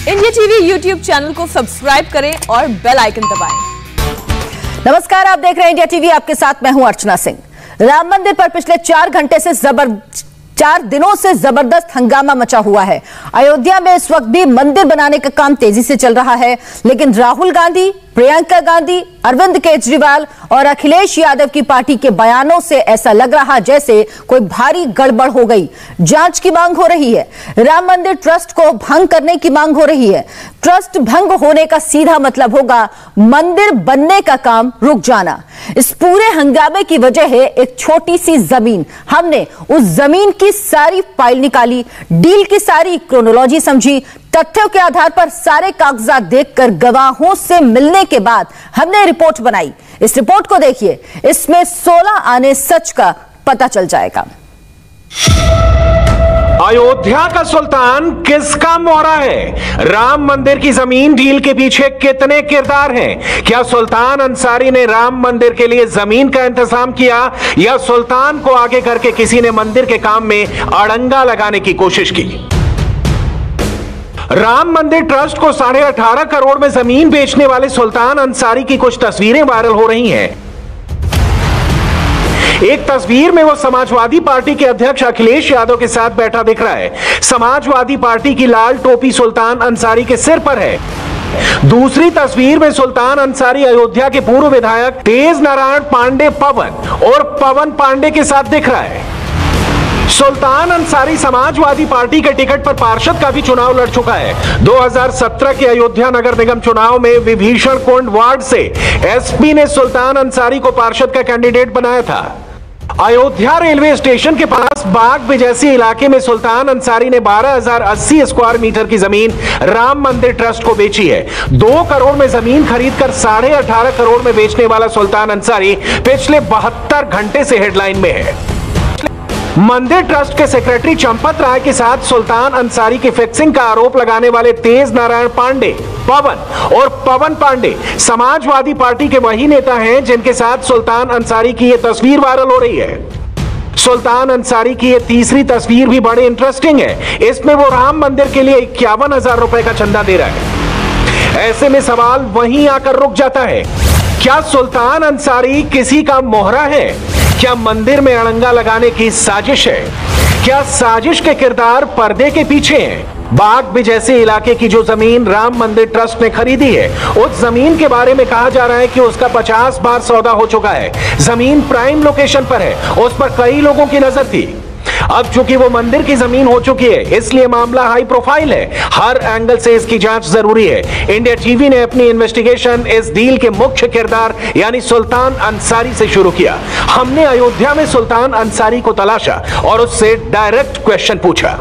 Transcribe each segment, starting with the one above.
India TV YouTube channel को subscribe करें और बेल आइकन दबाएं। नमस्कार, आप देख रहे हैं इंडिया टीवी। आपके साथ मैं हूं अर्चना सिंह। राम मंदिर पर पिछले 4 दिनों से जबरदस्त हंगामा मचा हुआ है। अयोध्या में इस वक्त भी मंदिर बनाने का काम तेजी से चल रहा है, लेकिन राहुल गांधी, प्रियंका गांधी, अरविंद केजरीवाल और अखिलेश यादव की पार्टी के बयानों से ऐसा लग रहा जैसे कोई भारी गड़बड़ हो गई। जांच की मांग हो रही है। राम मंदिर ट्रस्ट को भंग करने की मांग हो रही है। ट्रस्ट भंग होने का सीधा मतलब होगा मंदिर बनने का काम रुक जाना। इस पूरे हंगामे की वजह है एक छोटी सी जमीन। हमने उस जमीन की सारी फाइल निकाली, डील की सारी क्रोनोलॉजी समझी, तथ्यों के आधार पर सारे कागजात देखकर गवाहों से मिलने के बाद हमने रिपोर्ट बनाई। इस रिपोर्ट को देखिए, इसमें 16 आने सच का पता चल जाएगा। अयोध्या का सुल्तान किसका मोहरा है? राम मंदिर की जमीन डील के पीछे कितने किरदार हैं? क्या सुल्तान अंसारी ने राम मंदिर के लिए जमीन का इंतजाम किया या सुल्तान को आगे करके किसी ने मंदिर के काम में अड़ंगा लगाने की कोशिश की? राम मंदिर ट्रस्ट को 18.5 करोड़ में जमीन बेचने वाले सुल्तान अंसारी की कुछ तस्वीरें वायरल हो रही हैं। एक तस्वीर में वो समाजवादी पार्टी के अध्यक्ष अखिलेश यादव के साथ बैठा दिख रहा है। समाजवादी पार्टी की लाल टोपी सुल्तान अंसारी के सिर पर है। दूसरी तस्वीर में सुल्तान अंसारी अयोध्या के पूर्व विधायक तेज नारायण पांडे पवन और पवन पांडे के साथ दिख रहा है। सुल्तान अंसारी समाजवादी पार्टी के टिकट पर पार्षद का भी चुनाव लड़ चुका है। 2017 के अयोध्या नगर निगम चुनाव में विभीषण कुंड वार्ड से एसपी ने सुल्तान अंसारी को पार्षद का कैंडिडेट बनाया था। अयोध्या रेलवे स्टेशन के पास बाग बिजैसी इलाके में सुल्तान अंसारी ने 12,080 स्क्वायर मीटर की जमीन राम मंदिर ट्रस्ट को बेची है। 2 करोड़ में जमीन खरीदकर 18.5 करोड़ में बेचने वाला सुल्तान अंसारी पिछले 72 घंटे से हेडलाइन में है। मंदिर ट्रस्ट के सेक्रेटरी चंपत राय के साथ सुल्तान अंसारी की फिक्सिंग का आरोप लगाने वाले तेज नारायण पांडे पवन और पवन पांडे समाजवादी पार्टी के वही नेता हैं जिनके साथ सुल्तान अंसारी की यह तस्वीर वायरल हो रही है। सुल्तान अंसारी की यह तीसरी तस्वीर भी बड़ी इंटरेस्टिंग है। इसमें वो राम मंदिर के लिए 51,000 रुपए का चंदा दे रहा है। ऐसे में सवाल वहीं आकर रुक जाता है, क्या सुल्तान अंसारी किसी का मोहरा है? क्या मंदिर में अड़ंगा लगाने की साजिश है? क्या साजिश के किरदार पर्दे के पीछे हैं? बाग बिजैसी इलाके की जो जमीन राम मंदिर ट्रस्ट ने खरीदी है, उस जमीन के बारे में कहा जा रहा है कि उसका 50 बार सौदा हो चुका है। जमीन प्राइम लोकेशन पर है, उस पर कई लोगों की नजर थी। अब चूंकि वो मंदिर की जमीन हो चुकी है, इसलिए मामला हाई प्रोफाइल है। हर एंगल से इसकी जांच जरूरी है। इंडिया टीवी ने अपनी इन्वेस्टिगेशन इस डील के मुख्य किरदार यानी सुल्तान अंसारी से शुरू किया। हमने अयोध्या में सुल्तान अंसारी को तलाशा और उससे डायरेक्ट क्वेश्चन पूछा।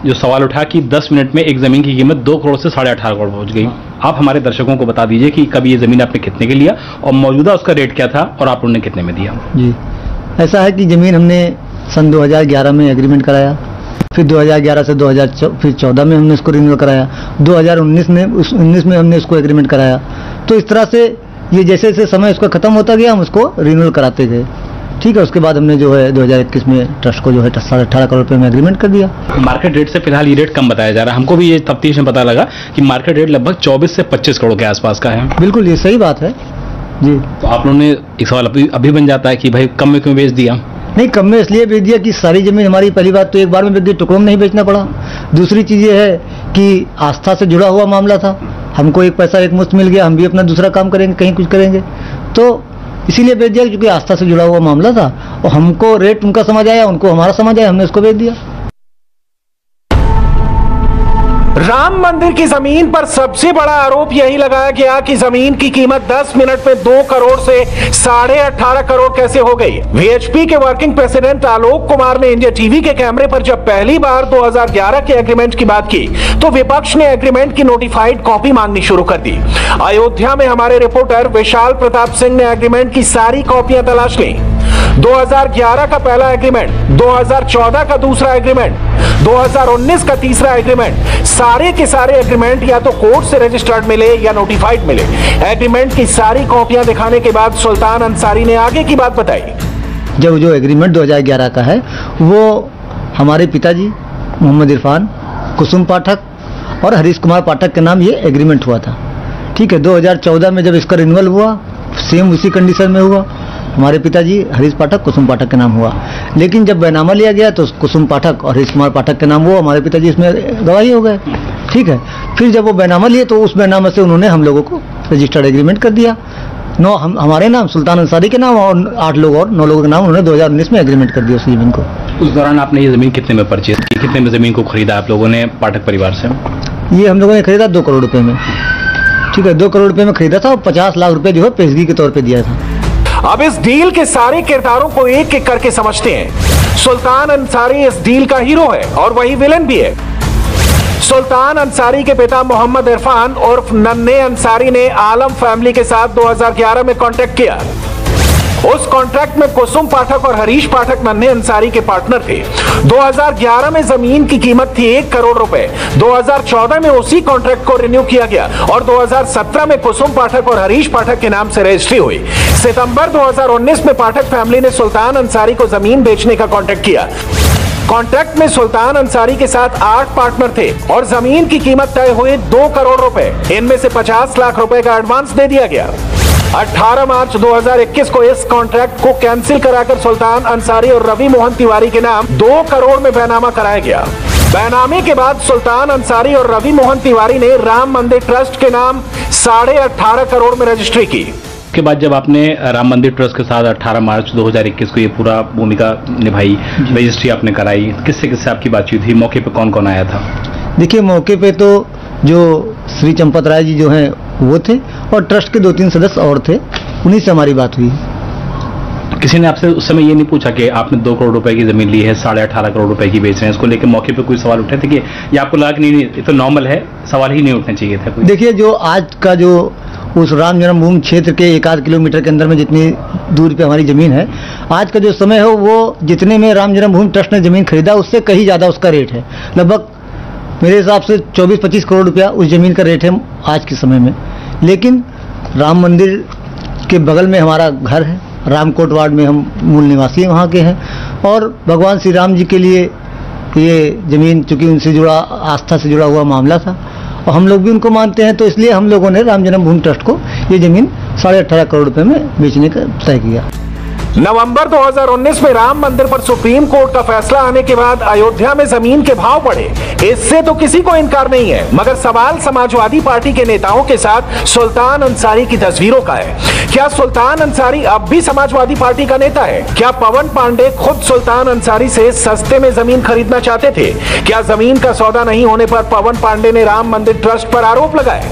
जो सवाल उठा कि 10 मिनट में एक जमीन की कीमत 2 करोड़ से 18.5 करोड़ पहुंच गई। आप हमारे दर्शकों को बता दीजिए कि कब ये जमीन आपने कितने के लिया और मौजूदा उसका रेट क्या था और आप उन्होंने कितने में दिया? जी, ऐसा है कि जमीन हमने सन 2011 में एग्रीमेंट कराया, फिर 2011 से 2014 में हमने इसको रिन्यूअल कराया, 2019 में हमने इसको एग्रीमेंट कराया। तो इस तरह से ये जैसे जैसे समय इसका खत्म होता गया हम उसको रिन्यूअल कराते गए। ठीक है, उसके बाद हमने जो है 2021 में ट्रस्ट को जो है 18.5 करोड़ रुपए में एग्रीमेंट कर दिया। मार्केट रेट से फिलहाल ये रेट कम बताया जा रहा है। हमको भी ये तफ्तीश में पता लगा कि मार्केट रेट लगभग 24 से 25 करोड़ के आसपास का है। बिल्कुल, ये सही बात है जी। तो आप लोगों ने एक सवाल अभी बन जाता है कि भाई कम में क्यों बेच दिया? नहीं, कम में इसलिए बेच दिया कि सारी जमीन हमारी, पहली बात तो एक बार में बेच दी, टुकड़ों में नहीं बेचना पड़ा। दूसरी चीज ये है कि आस्था से जुड़ा हुआ मामला था। हमको एक पैसा एक मुश्त मिल गया, हम भी अपना दूसरा काम करेंगे, कहीं कुछ करेंगे, तो इसीलिए बेच दिया क्योंकि आस्था से जुड़ा हुआ मामला था। और हमको रेट उनका समझ आया, उनको हमारा समझ आया, हमने उसको बेच दिया। राम मंदिर की जमीन पर सबसे बड़ा आरोप यही लगाया गया कि जमीन की कीमत 10 मिनट में 2 करोड़ से 18.5 करोड़ कैसे हो गई। वीएचपी के वर्किंग प्रेसिडेंट आलोक कुमार ने इंडिया टीवी के कैमरे पर जब पहली बार 2011 के एग्रीमेंट की बात की तो विपक्ष ने एग्रीमेंट की नोटिफाइड कॉपी मांगनी शुरू कर दी। अयोध्या में हमारे रिपोर्टर विशाल प्रताप सिंह ने एग्रीमेंट की सारी कॉपियां तलाश ली। 2011 का पहला एग्रीमेंट, 2014 का दूसरा एग्रीमेंट, 2019 का तीसरा एग्रीमेंट, सारे के सारे एग्रीमेंट या तो कोर्ट से रजिस्टर्ड मिले या नोटिफाइड मिले। एग्रीमेंट की सारी कॉपियां दिखाने के बाद सुल्तान अंसारी ने आगे की बात बताई। जब जो एग्रीमेंट 2011 का है वो हमारे पिताजी मोहम्मद इरफान, कुसुम पाठक और हरीश कुमार पाठक के नाम ये एग्रीमेंट हुआ था। ठीक है, 2014 में जब इसका रिन्यूअल हुआ, सेम उसी कंडीशन में हुआ, हमारे पिताजी हरीश पाठक कुसुम पाठक के नाम हुआ। लेकिन जब बैनामा लिया गया तो कुसुम पाठक और हरीश कुमार पाठक के नाम हुआ, हमारे पिताजी इसमें गवाही हो गए। ठीक है, फिर जब वो बैनामा लिए तो उस बैनामा से उन्होंने हम लोगों को रजिस्टर्ड एग्रीमेंट कर दिया। हमारे नाम सुल्तान अंसारी के नाम और 8 लोग और 9 लोगों के नाम उन्होंने 2019 में एग्रीमेंट कर दिया उस जमीन को। उस दौरान आपने ये जमीन कितने में परचेज की, कितने में जमीन को खरीदा आप लोगों ने पाठक परिवार से? ये हम लोगों ने खरीदा 2 करोड़ रुपए में। ठीक है, 2 करोड़ रुपए में खरीदा था और 50 लाख रुपए जो है पेशगी के तौर पे दिया था। अब इस डील के सारे किरदारों को एक एक करके समझते हैं। सुल्तान अंसारी इस डील का हीरो है और वही विलन भी है। सुल्तान अंसारी के पिता मोहम्मद इरफान उर्फ नन्हे अंसारी ने आलम फैमिली के साथ 2011 में कॉन्ट्रैक्ट किया। उस कॉन्ट्रैक्ट में कुसुम पाठक और हरीश पाठक नन्हे अंसारी के पार्टनर थे। 2011 में जमीन की कीमत थी 1 करोड़ रुपए। 2014 में उसी कॉन्ट्रैक्ट को रिन्यू किया गया और 2017 में कुसुम पाठक और हरीश पाठक के नाम से रजिस्ट्री हुई। सितंबर 2019 में पाठक फैमिली ने सुल्तान अंसारी को जमीन बेचने का कॉन्ट्रैक्ट किया। कॉन्ट्रैक्ट में सुल्तान अंसारी के साथ 8 पार्टनर थे और जमीन की कीमत तय हुई 2 करोड़ रुपए। इनमें से 50 लाख रुपए का एडवांस दे दिया गया। 18 मार्च 2021 को इस कॉन्ट्रैक्ट को कैंसिल कराकर सुल्तान अंसारी और रवि मोहन तिवारी के नाम 2 करोड़ में बैनामा कराया गया। बैनामे के बाद सुल्तान अंसारी और रवि मोहन तिवारी ने राम मंदिर ट्रस्ट के नाम 18.5 करोड़ में रजिस्ट्री की। के बाद जब आपने राम मंदिर ट्रस्ट के साथ 18 मार्च 2021 को ये पूरा भूमिका निभाई, रजिस्ट्री आपने कराई, किससे किससे आपकी बातचीत हुई? मौके पे कौन कौन आया था? देखिए, मौके पे तो जो श्री चंपत राय जी जो हैं वो थे और ट्रस्ट के 2-3 सदस्य और थे, उन्हीं से हमारी बात हुई। किसी ने आपसे उस समय ये नहीं पूछा कि आपने 2 करोड़ रुपए की जमीन ली है, 18.5 करोड़ रुपए की बेच रहे हैं, इसको लेकर मौके पे कोई सवाल उठे थे कि या आपको लगा कि नहीं ये तो नॉर्मल है, सवाल ही नहीं उठने चाहिए था कोई? देखिए, जो आज का जो उस राम जन्मभूमि क्षेत्र के 1-8 किलोमीटर के अंदर में जितनी दूरी पे हमारी जमीन है, आज का जो समय हो वो जितने में राम जन्मभूमि ट्रस्ट ने जमीन खरीदा उससे कहीं ज़्यादा उसका रेट है। लगभग मेरे हिसाब से 24-25 करोड़ रुपया उस जमीन का रेट है आज के समय में। लेकिन राम मंदिर के बगल में हमारा घर है, रामकोट वार्ड में हम मूल निवासी वहाँ के हैं और भगवान श्री राम जी के लिए ये ज़मीन चूँकि उनसे जुड़ा, आस्था से जुड़ा हुआ मामला था और हम लोग भी उनको मानते हैं, तो इसलिए हम लोगों ने राम जन्मभूमि ट्रस्ट को ये ज़मीन 18.5 करोड़ रुपए में बेचने का तय किया। नवंबर 2019 में राम मंदिर पर सुप्रीम कोर्ट का फैसला आने के बाद अयोध्या में जमीन के भाव बढ़े, इससे तो किसी को इनकार नहीं है, मगर सवाल समाजवादी पार्टी के नेताओं के साथ सुल्तान अंसारी की तस्वीरों का है। क्या सुल्तान अंसारी अब भी समाजवादी पार्टी का नेता है? क्या पवन पांडे खुद सुल्तान अंसारी से सस्ते में जमीन खरीदना चाहते थे? क्या जमीन का सौदा नहीं होने पर पवन पांडे ने राम मंदिर ट्रस्ट पर आरोप लगाए?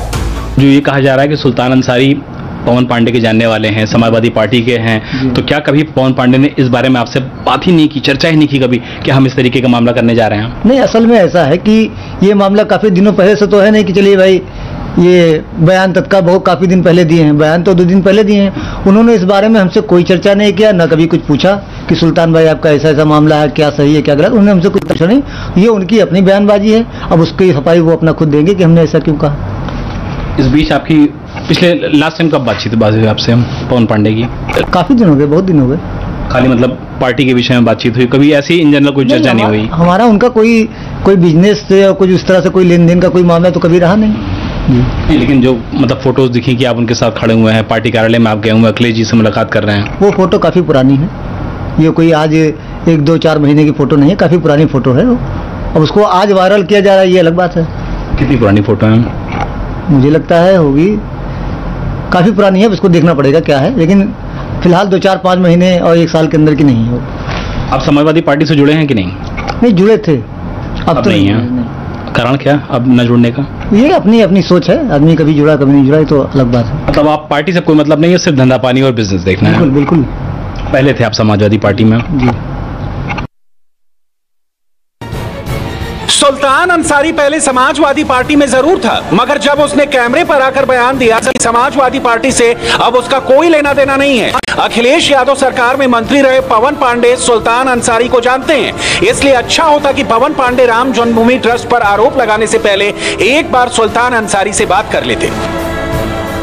जो ये कहा जा रहा है कि सुल्तान अंसारी पवन पांडे के जानने वाले हैं, समाजवादी पार्टी के हैं, तो क्या कभी पवन पांडे ने इस बारे में आपसे बात ही नहीं की, चर्चा ही नहीं की कभी कि हम इस तरीके का मामला करने जा रहे हैं? नहीं, असल में ऐसा है कि ये मामला काफ़ी दिनों पहले से तो है नहीं कि चलिए भाई ये बयान तत्काल बहुत काफ़ी दिन पहले दिए हैं, बयान तो 2 दिन पहले दिए हैं। उन्होंने इस बारे में हमसे कोई चर्चा नहीं किया, ना कभी कुछ पूछा कि सुल्तान भाई आपका ऐसा ऐसा मामला है, क्या सही है क्या गलत, उन्होंने हमसे कुछ पूछा नहीं। ये उनकी अपनी बयानबाजी है, अब उसकी सफाई वो अपना खुद देंगे कि हमने ऐसा क्यों कहा। इस बीच आपकी पिछले लास्ट टाइम कब बातचीत हुई आपसे पवन पांडे की? काफ़ी दिन हो गए, बहुत दिन हो गए। खाली मतलब पार्टी के विषय में बातचीत हुई, कभी ऐसी इन जनरल कोई चर्चा नहीं हुई? हमारा उनका कोई बिजनेस से या कुछ इस तरह से कोई लेन देन का कोई मामला तो कभी रहा नहीं। लेकिन जो मतलब फोटोज दिखी कि आप उनके साथ खड़े हुए हैं, पार्टी कार्यालय में आप गए हुए, अखिलेश जी से मुलाकात कर रहे हैं, वो फोटो काफ़ी पुरानी है। ये कोई आज 1-2-4 महीने की फोटो नहीं है, काफ़ी पुरानी फोटो है वो। अब उसको आज वायरल किया जा रहा है, ये अलग बात है। कितनी पुरानी फोटो है? मुझे लगता है होगी काफ़ी पुरानी है, उसको देखना पड़ेगा क्या है, लेकिन फिलहाल 2-4-5 महीने और 1 साल के अंदर की नहीं है। आप समाजवादी पार्टी से जुड़े हैं कि नहीं? नहीं, जुड़े थे, अब तो नहीं है। कारण क्या अब न जुड़ने का? ये अपनी अपनी सोच है, आदमी कभी जुड़ा कभी नहीं जुड़ा, तो अलग बात है। मतलब आप पार्टी से कोई मतलब नहीं है, सिर्फ धंधा पानी और बिजनेस देखना है? बिल्कुल बिल्कुल। पहले थे आप समाजवादी पार्टी में? जी। सुल्तान अंसारी पहले समाजवादी पार्टी में जरूर था, मगर जब उसने कैमरे पर आकर बयान दिया कि समाजवादी पार्टी से अब उसका कोई लेना देना नहीं है। अखिलेश यादव सरकार में मंत्री रहे पवन पांडे सुल्तान अंसारी को जानते हैं, इसलिए अच्छा होता कि पवन पांडे राम जन्मभूमि ट्रस्ट पर आरोप लगाने से पहले एक बार सुल्तान अंसारी से बात कर लेते।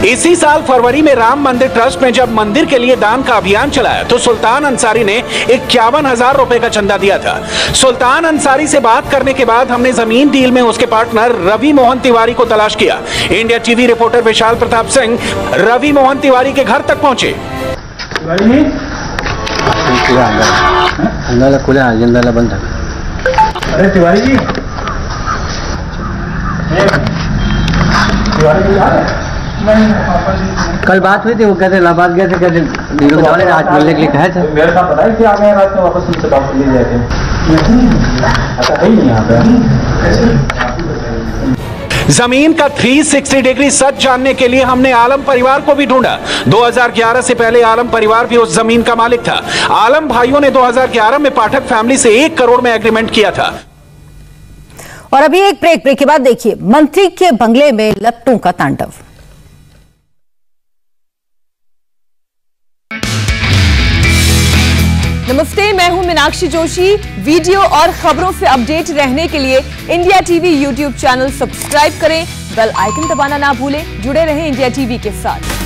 इसी साल फरवरी में राम मंदिर ट्रस्ट ने जब मंदिर के लिए दान का अभियान चलाया तो सुल्तान अंसारी ने 51,000 रुपए का चंदा दिया था। सुल्तान अंसारी से बात करने के बाद हमने जमीन डील में उसके पार्टनर रवि मोहन तिवारी को तलाश किया। इंडिया टीवी रिपोर्टर विशाल प्रताप सिंह रवि मोहन तिवारी के घर तक पहुंचे। खुला बंद है। अरे तिवारी जी, कल बात हुई थी, वो कहते इलाहाबाद गए थे, कहते आज मिलने के लिए कहे थे। मेरे साथ पता है कि आ गए रात में वापस उनसे बात ले जाए थे। अच्छा है नहीं यहाँ पे। जमीन का 360 डिग्री सच जानने के लिए हमने आलम परिवार को भी ढूंढा। 2011 से पहले आलम परिवार भी उस जमीन का मालिक था। आलम भाइयों ने 2011 में पाठक फैमिली से 1 करोड़ में एग्रीमेंट किया था। और अभी एक ब्रेक के बाद देखिए मंत्री के बंगले में लपटों का तांडव। नमस्ते, मैं हूं मीनाक्षी जोशी। वीडियो और खबरों से अपडेट रहने के लिए India TV YouTube channel subscribe करें, बेल आइकन दबाना ना भूलें। जुड़े रहें इंडिया टीवी के साथ।